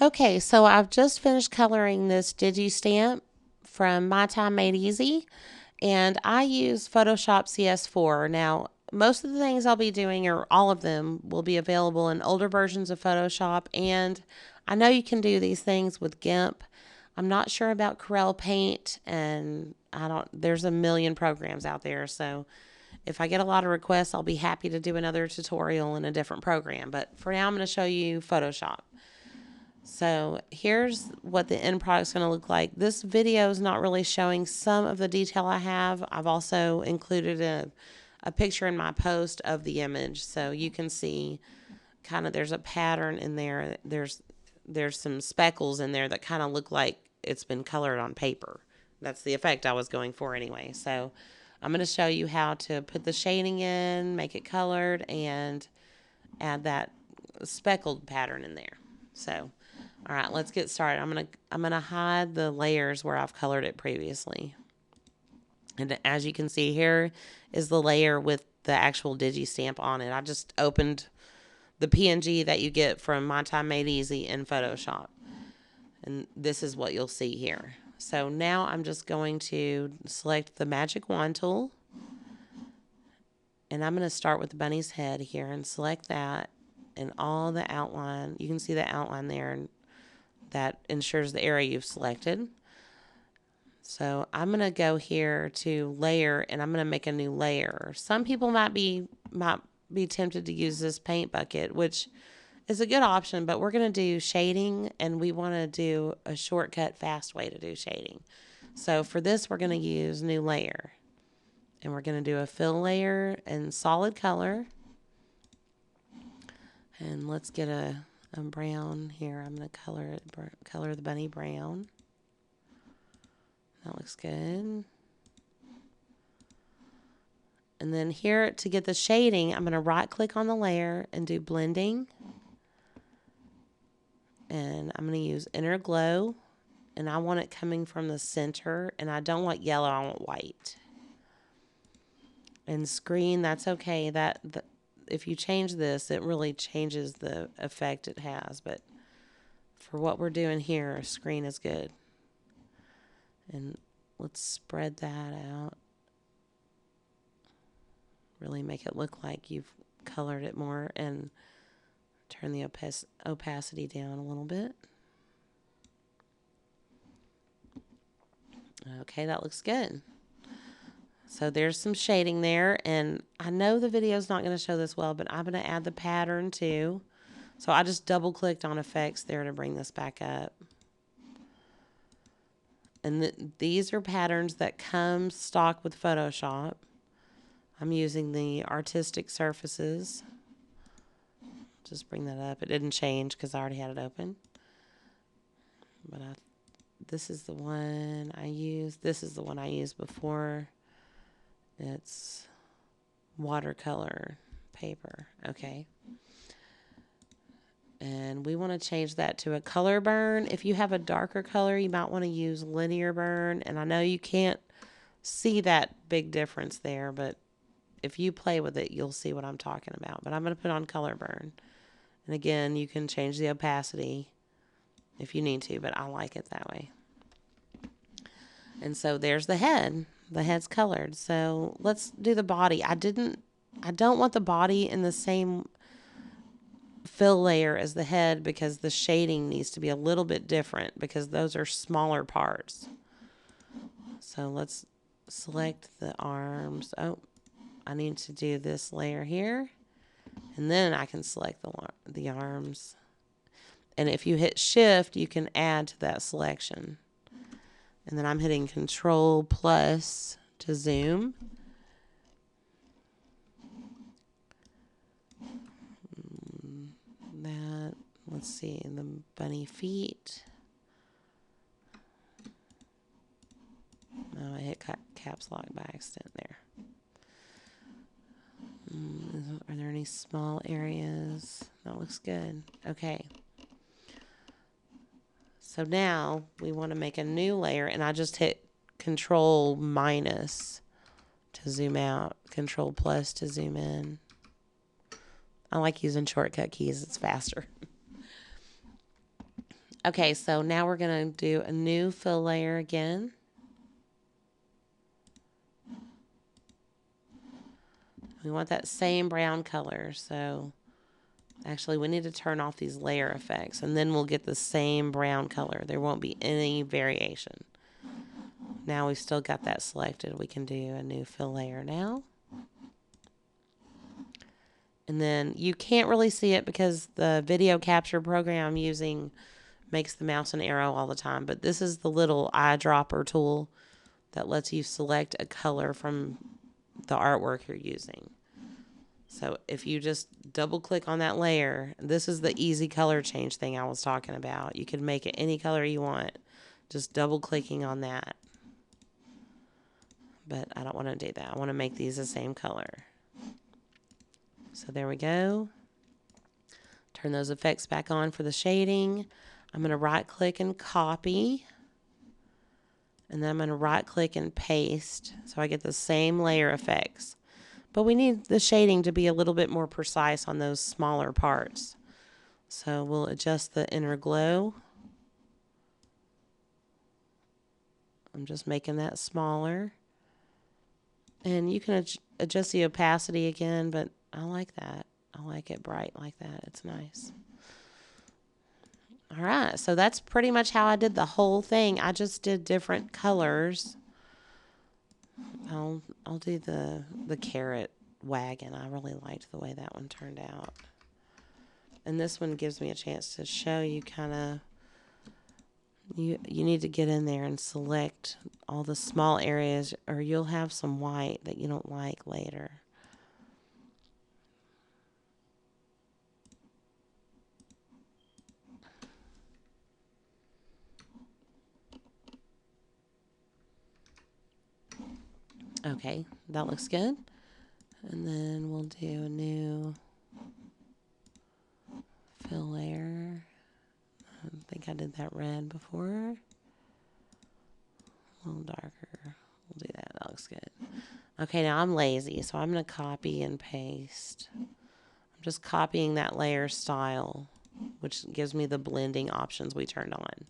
Okay, so I've just finished coloring this Digistamp from My Time Made Easy, and I use Photoshop CS4. Now, most of the things I'll be doing, or all of them, will be available in older versions of Photoshop, and I know you can do these things with GIMP. I'm not sure about Corel Paint, and there's a million programs out there, so if I get a lot of requests, I'll be happy to do another tutorial in a different program. But for now, I'm going to show you Photoshop. So here's what the end product is going to look like. This video is not really showing some of the detail I have. I've also included a picture in my post of the image, so you can see kind of there's a pattern in there. There's some speckles in there that kind of look like it's been colored on paper. That's the effect I was going for anyway. So I'm going to show you how to put the shading in, make it colored, and add that speckled pattern in there. So, all right, let's get started. I'm gonna hide the layers where I've colored it previously. And as you can see, here is the layer with the actual Digistamp on it. I just opened the PNG that you get from My Time Made Easy in Photoshop. And this is what you'll see here. So now I'm just going to select the magic wand tool. And I'm going to start with the bunny's head here and select that and all the outline. You can see the outline there, and that ensures the area you've selected. So I'm going to go here to layer, and I'm going to make a new layer. Some people might be tempted to use this paint bucket, which is a good option, but we're going to do shading, and we want to do a shortcut, fast way to do shading. So for this, we're going to use new layer, and we're going to do a fill layer in solid color. And let's get a brown here. I'm going to color the bunny brown. That looks good. And then here, to get the shading, I'm going to right click on the layer and do blending. And I'm going to use inner glow. And I want it coming from the center. And I don't want yellow, I want white. And screen, that's okay. If you change this, it really changes the effect it has. But for what we're doing here, screen is good. And let's spread that out. Really make it look like you've colored it more, and turn the opacity down a little bit. Okay, that looks good. So there's some shading there, and I know the video is not going to show this well, but I'm going to add the pattern too. So I just double clicked on effects there to bring this back up. And these are patterns that come stock with Photoshop. I'm using the artistic surfaces. Just bring that up. It didn't change because I already had it open. But this is the one I used. This is the one I used before. It's watercolor paper. Okay. And we want to change that to a color burn. If you have a darker color, you might want to use linear burn. And I know you can't see that big difference there, but if you play with it, you'll see what I'm talking about. But I'm going to put on color burn. And again, you can change the opacity if you need to, but I like it that way. And so there's the head. The head's colored. So let's do the body. I don't want the body in the same fill layer as the head because the shading needs to be a little bit different because those are smaller parts. So let's select the arms. Oh, I need to do this layer here, and then I can select the arms. And if you hit shift, you can add to that selection. And then I'm hitting Control plus to zoom. Let's see, the bunny feet. Oh, I hit caps lock by accident there. Are there any small areas? That looks good. Okay. So now we want to make a new layer, and I just hit Control minus to zoom out, Control plus to zoom in. I like using shortcut keys, it's faster. Okay, so now we're going to do a new fill layer again. We want that same brown color, so actually we need to turn off these layer effects, and then we'll get the same brown color. There won't be any variation. Now we've still got that selected. We can do a new fill layer now. And then you can't really see it because the video capture program I'm using makes the mouse and arrow all the time. But this is the little eyedropper tool that lets you select a color from the artwork you're using. So if you just double click on that layer, this is the easy color change thing I was talking about. You can make it any color you want, just double clicking on that. But I don't want to do that. I want to make these the same color. So there we go. Turn those effects back on for the shading. I'm going to right click and copy. And then I'm going to right click and paste so I get the same layer effects. But we need the shading to be a little bit more precise on those smaller parts. So we'll adjust the inner glow. I'm just making that smaller. And you can adjust the opacity again, but I like that. I like it bright like that. It's nice. All right, so that's pretty much how I did the whole thing. I just did different colors. I'll do the carrot wagon. I really liked the way that one turned out. And this one gives me a chance to show you kind of, you need to get in there and select all the small areas, or you'll have some white that you don't like later. Okay, that looks good. And then we'll do a new fill layer. I think I did that red before. A little darker. We'll do that. That looks good. Okay, now I'm lazy, so I'm going to copy and paste. I'm just copying that layer style, which gives me the blending options we turned on.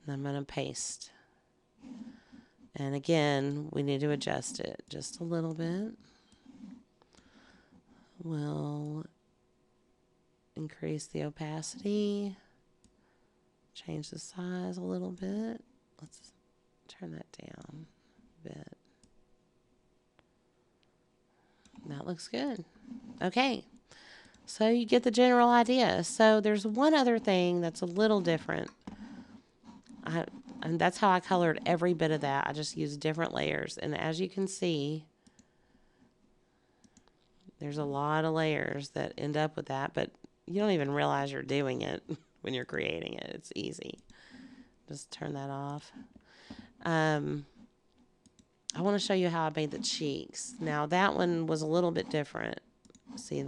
And I'm going to paste. And again, we need to adjust it just a little bit. We'll increase the opacity, change the size a little bit. Let's turn that down a bit. That looks good. Okay, so you get the general idea. So there's one other thing that's a little different. And that's how I colored every bit of that. I just used different layers. And as you can see, there's a lot of layers that end up with that, but you don't even realize you're doing it when you're creating it. It's easy. Just turn that off. I want to show you how I made the cheeks. Now that one was a little bit different. See,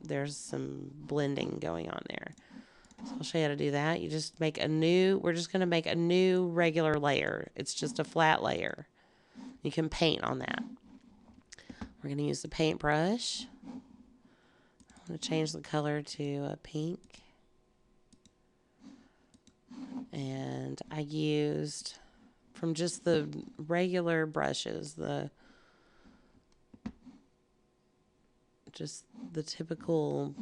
there's some blending going on there. So I'll show you how to do that. You just make a new, we're just going to make a new regular layer. It's just a flat layer. You can paint on that. We're going to use the paintbrush. I'm going to change the color to a pink. And I used, from just the regular brushes, just the typical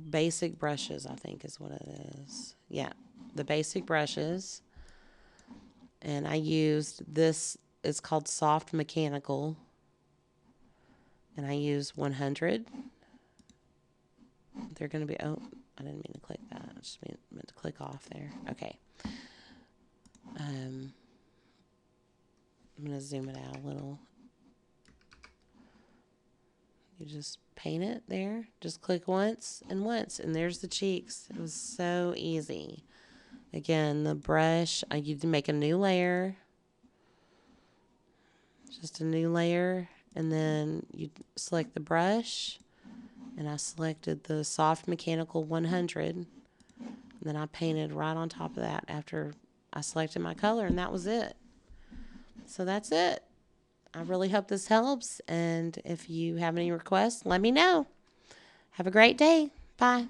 basic brushes, I think is what it is. Yeah, the basic brushes. And I used this, it's called Soft Mechanical. And I use 100. They're going to be, oh, I didn't mean to click that. I just meant to click off there. Okay. I'm going to zoom it out a little. You just paint it there. Just click once, and there's the cheeks. It was so easy. Again, the brush, I need to make a new layer. Just a new layer. And then you select the brush. And I selected the Soft Mechanical 100. And then I painted right on top of that after I selected my color, and that was it. So that's it. I really hope this helps, and if you have any requests, let me know. Have a great day. Bye.